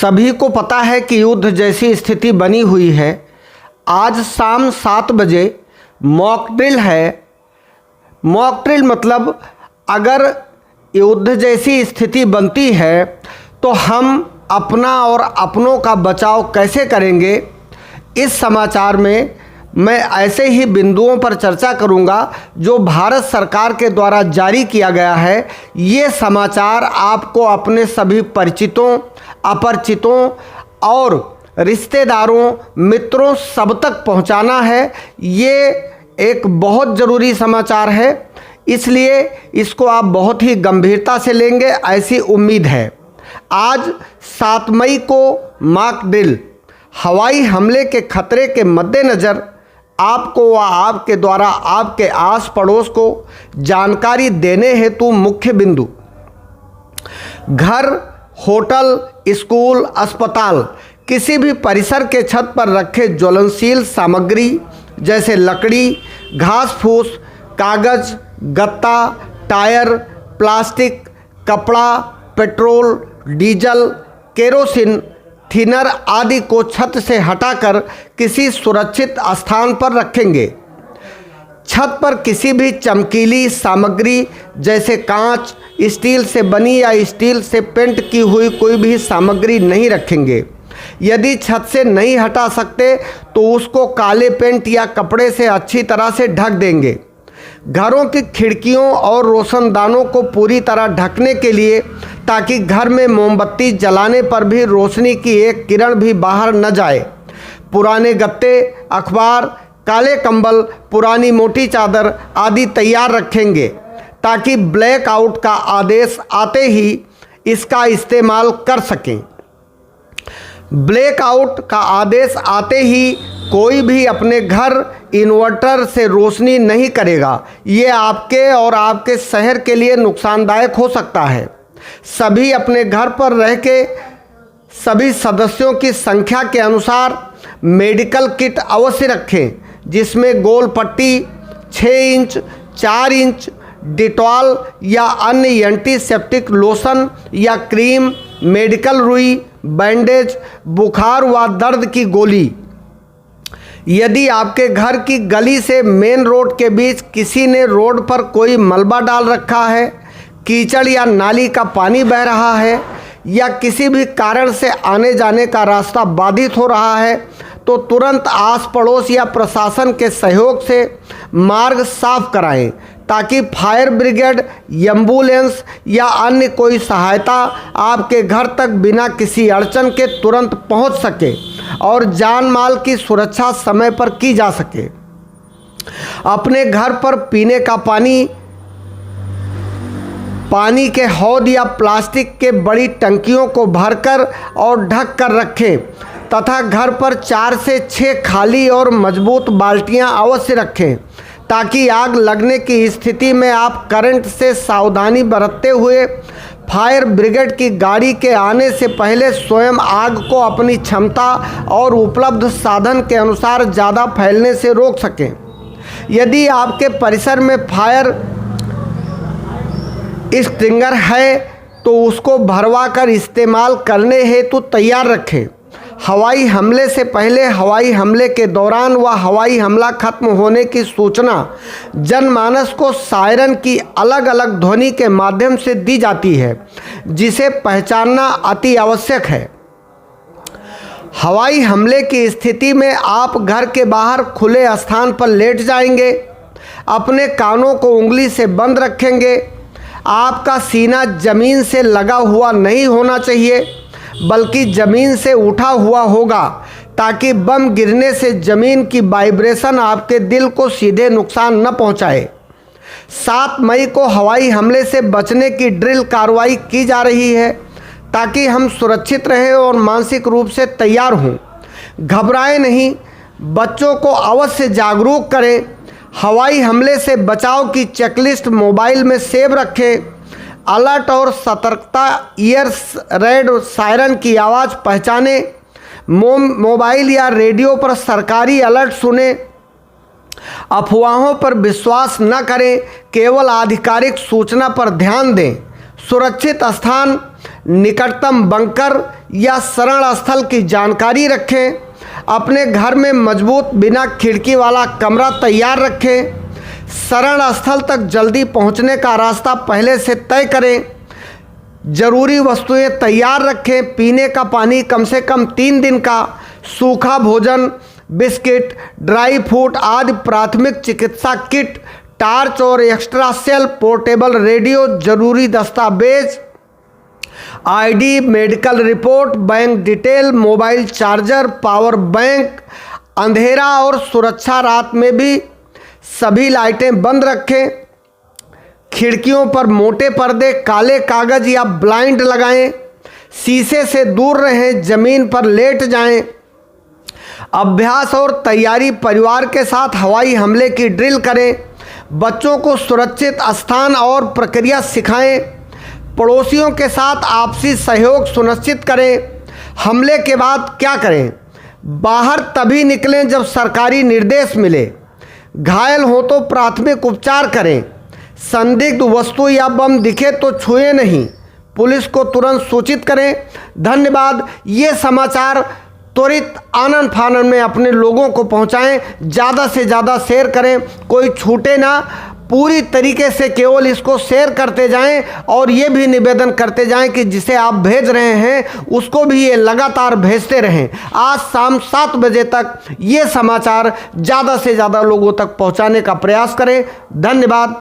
सभी को पता है कि युद्ध जैसी स्थिति बनी हुई है। आज शाम 7 बजे मॉक ड्रिल है। मॉक ड्रिल मतलब अगर युद्ध जैसी स्थिति बनती है तो हम अपना और अपनों का बचाव कैसे करेंगे, इस समाचार में मैं ऐसे ही बिंदुओं पर चर्चा करूंगा जो भारत सरकार के द्वारा जारी किया गया है। ये समाचार आपको अपने सभी परिचितों, अपरिचितों और रिश्तेदारों, मित्रों सब तक पहुंचाना है। ये एक बहुत ज़रूरी समाचार है, इसलिए इसको आप बहुत ही गंभीरता से लेंगे, ऐसी उम्मीद है। आज 7 मई को मॉक ड्रिल, हवाई हमले के खतरे के मद्देनज़र आपको व आपके द्वारा आपके आस पड़ोस को जानकारी देने हेतु मुख्य बिंदु: घर, होटल, स्कूल, अस्पताल, किसी भी परिसर के छत पर रखे ज्वलनशील सामग्री जैसे लकड़ी, घास फूस, कागज, गत्ता, टायर, प्लास्टिक, कपड़ा, पेट्रोल, डीजल, केरोसिन, थिनर आदि को छत से हटाकर किसी सुरक्षित स्थान पर रखेंगे। छत पर किसी भी चमकीली सामग्री जैसे कांच, स्टील से बनी या स्टील से पेंट की हुई कोई भी सामग्री नहीं रखेंगे। यदि छत से नहीं हटा सकते तो उसको काले पेंट या कपड़े से अच्छी तरह से ढक देंगे। घरों की खिड़कियों और रोशनदानों को पूरी तरह ढकने के लिए, ताकि घर में मोमबत्ती जलाने पर भी रोशनी की एक किरण भी बाहर न जाए। पुराने गत्ते, अखबार, काले कंबल, पुरानी मोटी चादर आदि तैयार रखेंगे ताकि ब्लैक आउट का आदेश आते ही इसका इस्तेमाल कर सकें। ब्लैक आउट का आदेश आते ही कोई भी अपने घर इन्वर्टर से रोशनी नहीं करेगा। ये आपके और आपके शहर के लिए नुकसानदायक हो सकता है। सभी अपने घर पर रह के सभी सदस्यों की संख्या के अनुसार मेडिकल किट अवश्य रखें, जिसमें गोल पट्टी, 6 इंच, 4 इंच, डिटॉल या अन्य एंटीसेप्टिक लोशन या क्रीम, मेडिकल रुई, बैंडेज, बुखार व दर्द की गोली। यदि आपके घर की गली से मेन रोड के बीच किसी ने रोड पर कोई मलबा डाल रखा है, कीचड़ या नाली का पानी बह रहा है या किसी भी कारण से आने जाने का रास्ता बाधित हो रहा है, तो तुरंत आस पड़ोस या प्रशासन के सहयोग से मार्ग साफ कराएं, ताकि फायर ब्रिगेड, एम्बुलेंस या अन्य कोई सहायता आपके घर तक बिना किसी अड़चन के तुरंत पहुंच सके और जान माल की सुरक्षा समय पर की जा सके। अपने घर पर पीने का पानी के हौद या प्लास्टिक के बड़ी टंकियों को भरकर और ढक कर रखें तथा घर पर 4 से 6 खाली और मजबूत बाल्टियां अवश्य रखें, ताकि आग लगने की स्थिति में आप करंट से सावधानी बरतते हुए फायर ब्रिगेड की गाड़ी के आने से पहले स्वयं आग को अपनी क्षमता और उपलब्ध साधन के अनुसार ज़्यादा फैलने से रोक सकें। यदि आपके परिसर में फायर एक्सटिंगर है तो उसको भरवा कर इस्तेमाल करने हेतु तैयार रखें। हवाई हमले से पहले, हवाई हमले के दौरान व हवाई हमला खत्म होने की सूचना जनमानस को सायरन की अलग अलग ध्वनि के माध्यम से दी जाती है, जिसे पहचानना अति आवश्यक है। हवाई हमले की स्थिति में आप घर के बाहर खुले स्थान पर लेट जाएंगे, अपने कानों को उंगली से बंद रखेंगे। आपका सीना जमीन से लगा हुआ नहीं होना चाहिए, बल्कि ज़मीन से उठा हुआ होगा, ताकि बम गिरने से ज़मीन की वाइब्रेशन आपके दिल को सीधे नुकसान न पहुंचाए। 7 मई को हवाई हमले से बचने की ड्रिल कार्रवाई की जा रही है, ताकि हम सुरक्षित रहें और मानसिक रूप से तैयार हों। घबराएं नहीं, बच्चों को अवश्य जागरूक करें। हवाई हमले से बचाव की चेकलिस्ट मोबाइल में सेव रखें। अलर्ट और सतर्कता ईयर्स रेड सायरन की आवाज़ पहचाने। मोबाइल या रेडियो पर सरकारी अलर्ट सुने। अफवाहों पर विश्वास न करें, केवल आधिकारिक सूचना पर ध्यान दें। सुरक्षित स्थान निकटतम बंकर या शरण स्थल की जानकारी रखें। अपने घर में मजबूत बिना खिड़की वाला कमरा तैयार रखें। शरण स्थल तक जल्दी पहुंचने का रास्ता पहले से तय करें। जरूरी वस्तुएं तैयार रखें। पीने का पानी कम से कम 3 दिन का, सूखा भोजन, बिस्किट, ड्राई फ्रूट आदि, प्राथमिक चिकित्सा किट, टार्च और एक्स्ट्रा सेल, पोर्टेबल रेडियो, जरूरी दस्तावेज, ID, medical report, bank detail, mobile charger, power bank. अंधेरा और सुरक्षा रात में भी सभी लाइटें बंद रखें। खिड़कियों पर मोटे पर्दे, काले कागज या ब्लाइंड लगाएं। शीशे से दूर रहें। जमीन पर लेट जाएं। अभ्यास और तैयारी, परिवार के साथ हवाई हमले की ड्रिल करें। बच्चों को सुरक्षित स्थान और प्रक्रिया सिखाएं। पड़ोसियों के साथ आपसी सहयोग सुनिश्चित करें। हमले के बाद क्या करें? बाहर तभी निकलें जब सरकारी निर्देश मिले। घायल हो तो प्राथमिक उपचार करें। संदिग्ध वस्तु या बम दिखे तो छुएं नहीं। पुलिस को तुरंत सूचित करें। धन्यवाद। ये समाचार त्वरित आनन फानन में अपने लोगों को पहुंचाएं। ज़्यादा से ज़्यादा शेयर करें, कोई छूटे ना। पूरी तरीके से केवल इसको शेयर करते जाएं और ये भी निवेदन करते जाएं कि जिसे आप भेज रहे हैं उसको भी ये लगातार भेजते रहें। आज शाम 7 बजे तक ये समाचार ज़्यादा से ज़्यादा लोगों तक पहुंचाने का प्रयास करें। धन्यवाद।